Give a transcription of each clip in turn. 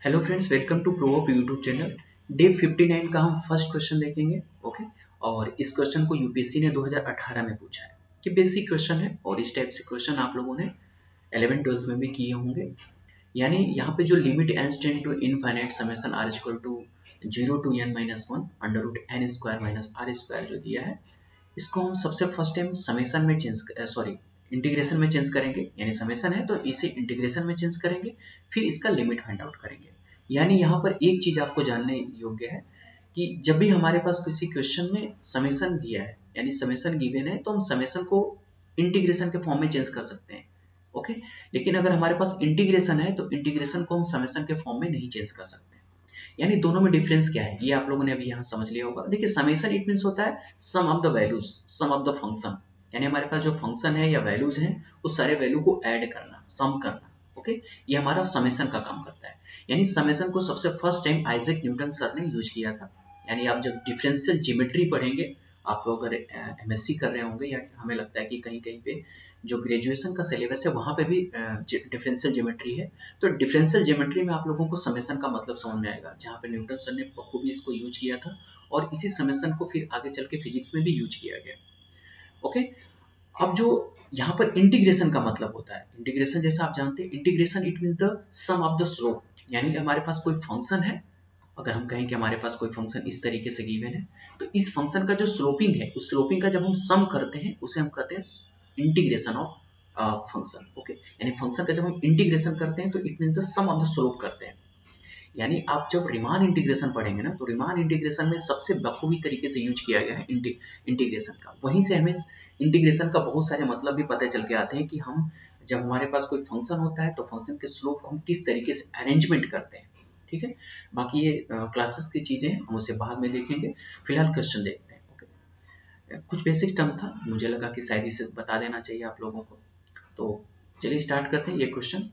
Hello friends, welcome to Provop YouTube channel. Day 59 का हम first question देखेंगे। Okay, और इस क्वेश्चन को यूपीएससी ने 2018 में पूछा है। कि बेसिक क्वेश्चन है और इस टाइप से क्वेश्चन आप लोगों ने 11th-12th में भी किए होंगे। यानी यहाँ पे जो limit n tend to infinite summation r equal to 0 to n minus 1 under root n square minus r square जो दिया है, इसको हम सबसे फर्स्ट टाइम समेशन में इंटीग्रेशन में चेंज करेंगे। यानी समेशन है तो इसे इंटीग्रेशन में चेंज करेंगे, फिर इसका लिमिट फाइंड आउट करेंगे। यानी यहाँ पर एक चीज आपको जानने योग्य है कि जब भी हमारे पास किसी क्वेश्चन में समेशन दिया है, यानी समेशन गिवन है, तो हम समेशन को इंटीग्रेशन के फॉर्म में चेंज कर सकते हैं। ओके, लेकिन अगर हमारे पास इंटीग्रेशन है तो इंटीग्रेशन को हम समेशन के फॉर्म में नहीं चेंज कर सकते। यानी दोनों में डिफरेंस क्या है ये आप लोगों ने अभी यहाँ समझ लिया होगा। देखिए, समेशन इट मींस होता है sum of the values, sum of the function. यानी हमारे पास जो फंक्शन है या वैल्यूज हैं उस सारे वैल्यू को ऐड करना, सम करना। ओके, ये हमारा समेशन का काम करता है। यानी समेशन को सबसे first time Isaac Newton sir ने यूज किया था। यानी आप जब डिफरेंशियल ज्योमेट्री पढ़ेंगे, आप लोग अगर एमएससी कर रहे होंगे या हमें लगता है कि कहीं कहीं पे जो ग्रेजुएशन का सिलेबस है वहाँ पे भी डिफरेंशियल ज्योमेट्री है, तो डिफरेंशियल ज्योमेट्री में आप लोगों को समेशन का मतलब समझ में आएगा, जहाँ पे न्यूटन सर ने बखूबी इसको यूज किया था और इसी समेशन को फिर आगे चल के फिजिक्स में भी यूज किया गया। ओके, अब जो यहाँ पर इंटीग्रेशन का मतलब होता है, इंटीग्रेशन जैसा आप जानते हैं, integration it means the sum of the slope. यानी हमारे पास कोई फंक्शन है, अगर हम कहें कि हमारे पास कोई फंक्शन इस तरीके से गिवन है, तो इस फंक्शन का जो स्लोपिंग है, उस स्लोपिंग का जब हम सम करते हैं उसे हम कहते हैं इंटीग्रेशन ऑफ फंक्शन। ओके, यानी फंक्शन का जब हम इंटीग्रेशन करते हैं तो it means the sum of the slope करते हैं। यानी आप जब रिमान इंटीग्रेशन पढ़ेंगे ना, तो रिमान इंटीग्रेशन में सबसे बखूबी तरीके से यूज किया गया है इंटीग्रेशन का। वहीं से हमें इंटीग्रेशन का बहुत सारे मतलब भी पता चल के आते हैं कि हम जब हमारे पास कोई फंक्शन होता है तो फंक्शन के स्लोप को हम किस तरीके से अरेंजमेंट करते हैं। ठीक है, बाकी ये क्लासेस की चीजें हम उसे बाद में देखेंगे। फिलहाल क्वेश्चन देखते हैं। ओके, कुछ बेसिक टर्म था, मुझे लगा कि शायद इसे बता देना चाहिए आप लोगों को, तो चलिए स्टार्ट करते हैं ये क्वेश्चन।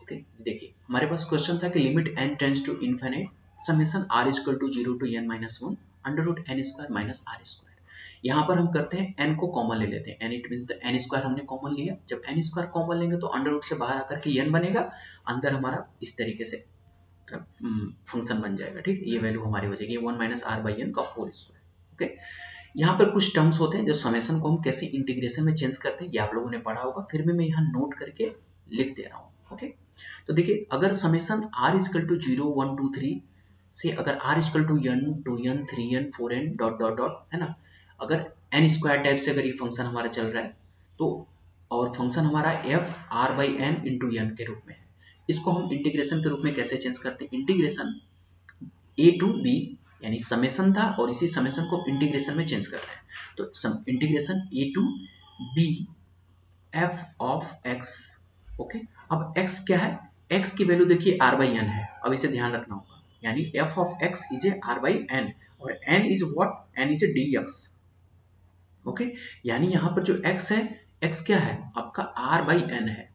ओके, देखिए हमारे पास क्वेश्चन था कि limit n tends to infinite summation r equal to 0 to n minus 1 under root n square minus r square. यहाँ पर हम करते हैं n को कॉमन ले लेते हैं। n it means the n square हमने कॉमन लिया। जब n स्क्वायर कॉमन लेंगे तो अंडर रूट से बाहर आकर के n बनेगा, अंदर हमारा इस तरीके से फंक्शन बन जाएगा। ठीक, ये वैल्यू हमारी हो जाएगी 1 माइनस आर बाई एन का होल स्क्वायर। ओके, यहाँ पर कुछ टर्म्स होते हैं जो समेशन को हम कैसे इंटीग्रेशन में चेंज करते हैं, ये आप लोगों ने पढ़ा होगा, फिर भी मैं यहाँ नोट करके लिख दे रहा हूँ। ओके, तो देखिए, अगर समेशन r इक्वल टू 0 1 2 3 से अगर r equal to n 2n 3n 4n dot dot dot है ना, अगर n स्क्वायर टाइप से अगर ये फंक्शन हमारा चल रहा है तो, और फंक्शन हमारा f r by n into n के रूप में है, इसको हम इंटीग्रेशन के रूप में कैसे चेंज करते हैं? इंटीग्रेशन a टू b, यानी समेशन था और इसी समेशन को इंटीग्रेशन में चेंज कर रहे हैं, तो integration a to b f of x। Okay, अब x क्या है? x की वैल्यू देखिए r बाई n है, अब इसे ध्यान रखना होगा। यानी f of x is a r by n और n is what? n is a dx। Okay, यानी यहाँ पर जो x है, x क्या है? आपका r बाई n है,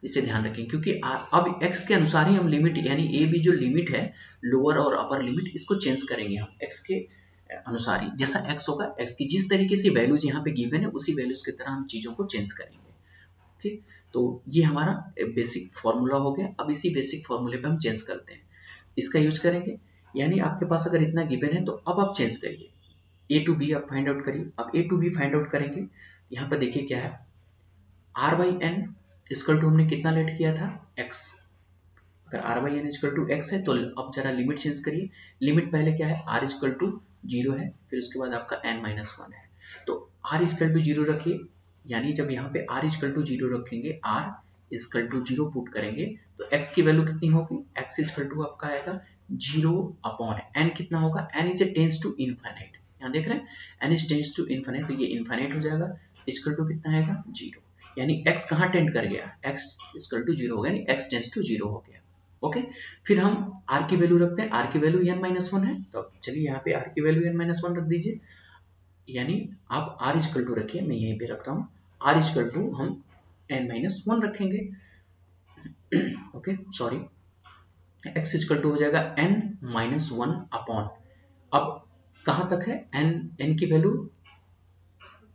इसे ध्यान रखें, क्योंकि अब x के अनुसार ही हम लिमिट, यानी a b जो लिमिट है, लोअर और अपर लिमिट, इसको चेंज करेंगे हम x के अनुसार ही। जैसा x होगा, x की जिस तरीके से वैल्यूज यहाँ पे गिवन है उसी वैल्यूज की तरह हम चीजों को चेंज करेंगे। ओके, तो ये हमारा बेसिक फॉर्मूला हो गया। अब इसी बेसिक फॉर्मूले पे हम चेंज करते हैं, इसका यूज करेंगे। यानी आपके पास अगर इतना गिवन है तो अब आप चेंज करिए, a टू b आप फाइंड आउट करिए। अब a to b find out करेंगे, यहाँ पर देखिए क्या है, r by N equal to हमने कितना लेट किया था? x। अगर r by N equal to x है तो अब जरा लिमिट चेंज करिए। लिमिट पहले क्या है? r इक्वल टू 0 है, फिर उसके बाद आपका n माइनस 1 है, तो r इक्वल टू 0 रखिए। यानी जब यहाँ पे r इक्वल टू 0 रखेंगे, r इक्वल टू 0 पुट करेंगे तो x की वैल्यू कितनी होगी? x इक्वल टू आपका आएगा 0 अपॉन n कितना होगा? n is tends to infinite. यहाँ देख रहे हैं n is tends to infinite, तो ये इनफाइनाइट हो जाएगा। इक्वल टू कितना आएगा? 0। यानी x कहाँ टेंड कर गया? x इक्वल टू 0 हो गया, यानी x टेंस टू 0 हो गया। ओके, फिर हम r की वैल्यू रखते हैं। r की वैल्यू n माइनस 1 है, तो चलिए यहाँ पे r की वैल्यू n माइनस 1 रख दीजिए। यानी आप r इक्वल टू रखिए, मैं यहीं पे रखता हूँ, r इक्वल टू हम n माइनस 1 रखेंगे। Okay, sorry, x equal to हो जाएगा n माइनस 1 अपॉन, अब कहाँ तक है n की वैल्यू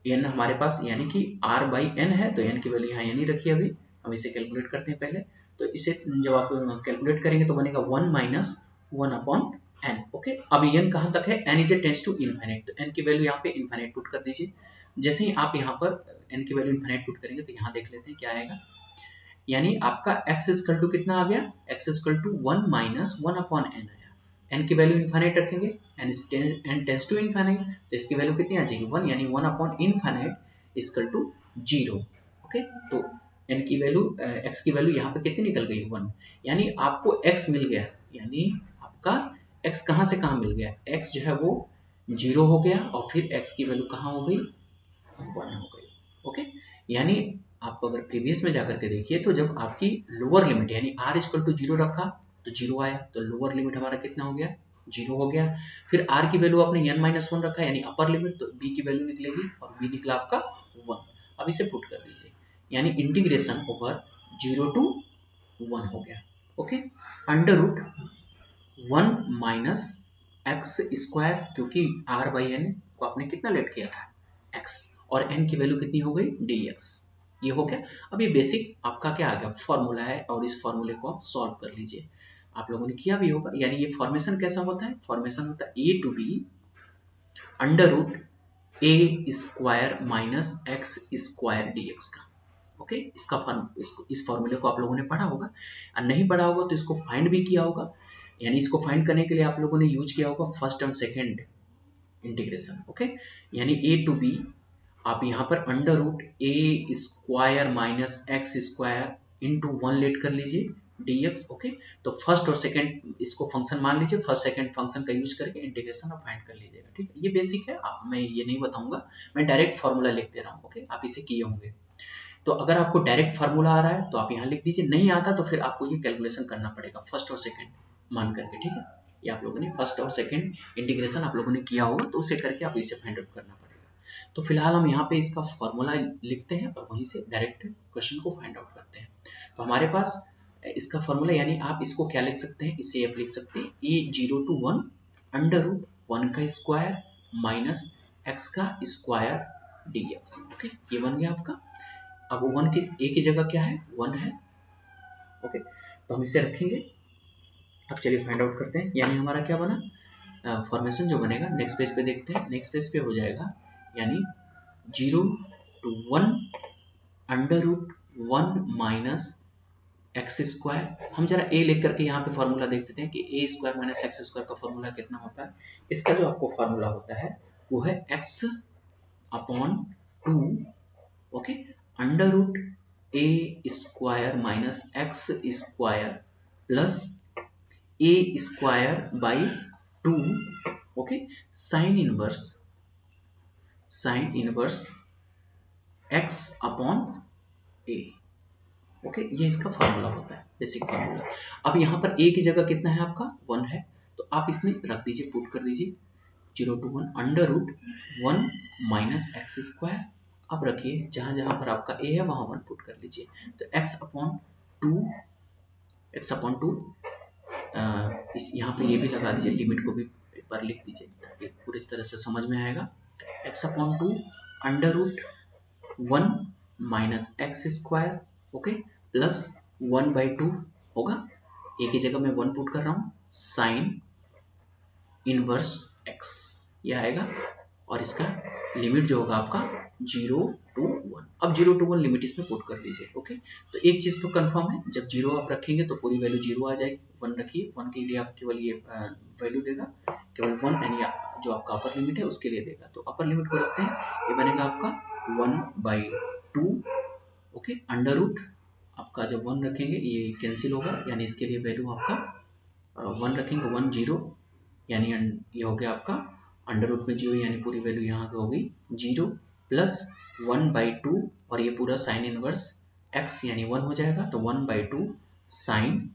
n हमारे पास, यानी कि r बाई n है, तो n की वैल्यू यहाँ यानी रखिए। अभी हम इसे कैलकुलेट करते हैं पहले, तो इसे जब आप कैलकुलेट करेंगे तो बनेगा 1 माइनस 1 अपॉन एन। ओके, अब एन कहाँ तक है, N is a tends to infinite, तो एन की वैल्यू यहाँ पे इनफाइनाइट पुट कर दीजिए। जैसे ही आप यहाँ पर एन की वैल्यू इनफाइनाइट पुट करेंगे तो यहाँ देख लेते हैं क्या आएगा, यानी आपका x इक्वल टू कितना आ गया, x equal to 1 minus 1 upon N आया। एन की वैल्यू इनफाइनाइट रखेंगे, एन टेंस टू इनफाइनाइट, तो इसकी वैल्यू कितनी आ जाएगी 1, यानी 1 upon infinite equal to 0। Okay, तो एन की वैल्यू x की वैल्यू यहाँ पे कितनी निकल गई 1, यानी आपको x मिल गया, यानी आपका x कहाँ से कहाँ मिल गया, x जो है वो 0 हो गया और फिर x की वैल्यू कहाँ हो गई 1 हो गई। ओके, यानी आप अगर प्रीवियस में जाकर के देखिए तो जब आपकी लोअर लिमिट यानी r इक्वल टू 0 रखा तो 0 आया, तो लोअर लिमिट हमारा कितना हो गया 0 हो गया। फिर r की वैल्यू आपने n माइनस 1 रखा यानी अपर लिमिट, तो b की वैल्यू निकलेगी और b निकला आपका 1। अब इसे पुट कर दीजिए, यानी इंटीग्रेशन ओवर 0 टू 1 हो गया। Okay, under root 1 minus X square, क्योंकि r बाई एन को आपने कितना लेट किया था x, और n की वैल्यू कितनी हो गई dx, ये हो गया। अब ये बेसिक आपका क्या आ गया फॉर्मूला है, और इस फॉर्मूले को आप सॉल्व कर लीजिए। आप लोगों ने किया भी होगा, यानी ये फॉर्मेशन कैसा होता है, फॉर्मेशन होता है a to B under root A square minus X square dx का। ओके, इसका इस फॉर्मूले को आप लोगों ने पढ़ा होगा, और नहीं पढ़ा होगा तो इसको फाइंड भी किया होगा, यानी इसको फाइंड करने के लिए आप लोगों ने यूज किया होगा फर्स्ट और सेकेंड इंटीग्रेशन। ओके, यानी a टू बी आप यहाँ पर under root A square minus X square into 1 let कर लीजिए dx। ओके, तो फर्स्ट और सेकंड इसको फंक्शन मान लीजिए, फर्स्ट सेकंड फंक्शन का यूज करके इंटीग्रेशन आप फाइंड कर लीजिएगा। ठीक है, ये बेसिक है, आप मैं ये नहीं बताऊंगा, मैं डायरेक्ट फार्मूला लिख दे रहा हूँ। ओके, आप इसे किए होंगे, तो अगर आपको डायरेक्ट फार्मूला आ रहा है तो आप यहाँ लिख दीजिए, नहीं आता तो फिर आपको ये कैलकुलेशन करना पड़ेगा फर्स्ट और सेकंड मान करके। ठीक है, ये आप लोगों ने फर्स्ट और सेकंड इंटीग्रेशन आप लोगों ने किया होगा, तो उसे करके आप इसे फाइंड आउट करना पड़ेगा। तो फिलहाल हम यहाँ पे इसका फॉर्मूला लिखते हैं और वहीं से डायरेक्ट क्वेश्चन को फाइंड आउट करते हैं। तो हमारे पास इसका फॉर्मूला, यानी आप इसको क्या लिख सकते हैं, इसे आप लिख सकते हैं a0 to 1 अंडर रूट 1 का स्क्वायर माइनस x का स्क्वायर dx। ओके, ये बन गया आपका। अब 1 की a की जगह क्या है 1 है। ओके, तो हम इसे रखेंगे। अब चलिए फाइंड आउट करते हैं, यानी हमारा क्या बना फॉर्मेशन जो बनेगा, नेक्स्ट पेज पे देखते हैं। नेक्स्ट पेज पे हो जाएगा, यानी 0 to 1 under root 1 minus X square. हम जरा a लिख करके यहाँ पे फॉर्मूला देख देते हैं कि a square minus X square का फॉर्मूला कितना होता है। इसका जो आपको फॉर्मूला होता है वो है x upon 2, okay, under root a square minus X square plus a square by 2, okay, sine inverse x upon a। Okay, ये इसका फार्मूला होता है, बेसिक फार्मूला। अब यहाँ पर a की जगह कितना है आपका 1 है, तो आप इसमें रख दीजिए, पुट कर दीजिए 0 to 1 under root 1 minus X square. अब रखिए जहाँ जहाँ पर आपका a है वहाँ 1 पुट कर लीजिए, तो x अपॉन 2 इस यहाँ पे ये भी लगा दीजिए, लिमिट को भी एक बार लिख दीजिए ताकि पूरी तरह से समझ में आएगा। x upon 2 under root 1 minus X square, okay, plus 1 by 2 होगा, a की जगह मैं 1 पुट कर रहा हूँ, साइन इनवर्स x ये आएगा, और इसका लिमिट जो होगा आपका 0 to 1। अब 0 to 1 लिमिट इसमें पुट कर लीजिए। ओके, तो एक चीज तो कंफर्म है, जब 0 आप रखेंगे तो पूरी वैल्यू 0 आ जाएगी। 1 रखिए, 1 के लिए आप केवल ये वैल्यू देगा, केवल 1, यानी जो आपका अपर लिमिट है उसके लिए देगा। तो अपर लिमिट को रखते हैं, ये बनेगा आपका 1 बाई 2, ओके, अंडर रूट आपका जब 1 रखेंगे ये कैंसिल होगा, यानी इसके लिए वैल्यू आपका 1 रखेंगे, 1 0, यानी ये हो गया आपका अंडर रूट में 0, यानी पूरी वैल्यू यहाँ पे हो गई 0 प्लस 1 बाई 2, और ये पूरा साइन इनवर्स x यानी 1 हो जाएगा, तो 1 by 2 sine,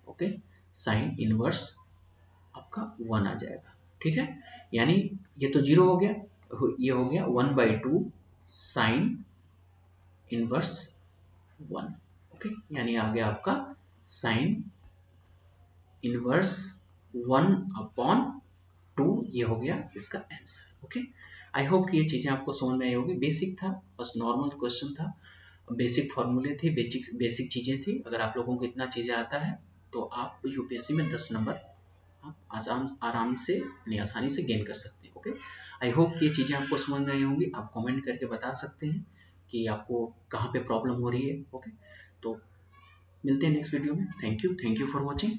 okay, sine inverse आपका 1 आ जाएगा। ठीक है, यानी ये तो 0 हो गया, ये हो गया 1 बाई 2 साइन इनवर्स 1, ओके, यानी आ गया आपका साइन इनवर्स 1 अपॉन 2, ये हो गया इसका आंसर। ओके, आई होप कि ये चीजें आपको समझ में आई होगी। बेसिक था, बस नॉर्मल क्वेश्चन था, बेसिक फार्मूले थे, बेसिक चीज़ें थी। अगर आप लोगों को इतना चीज़ें आता है तो आप यूपीएससी में 10 नंबर आप आराम से यानी आसानी से गेन कर सकते हैं। ओके, आई होप ये चीज़ें आपको समझ में आई होंगी। आप कमेंट करके बता सकते हैं कि आपको कहाँ पे प्रॉब्लम हो रही है। ओके, तो मिलते हैं नेक्स्ट वीडियो में। Thank you for watching.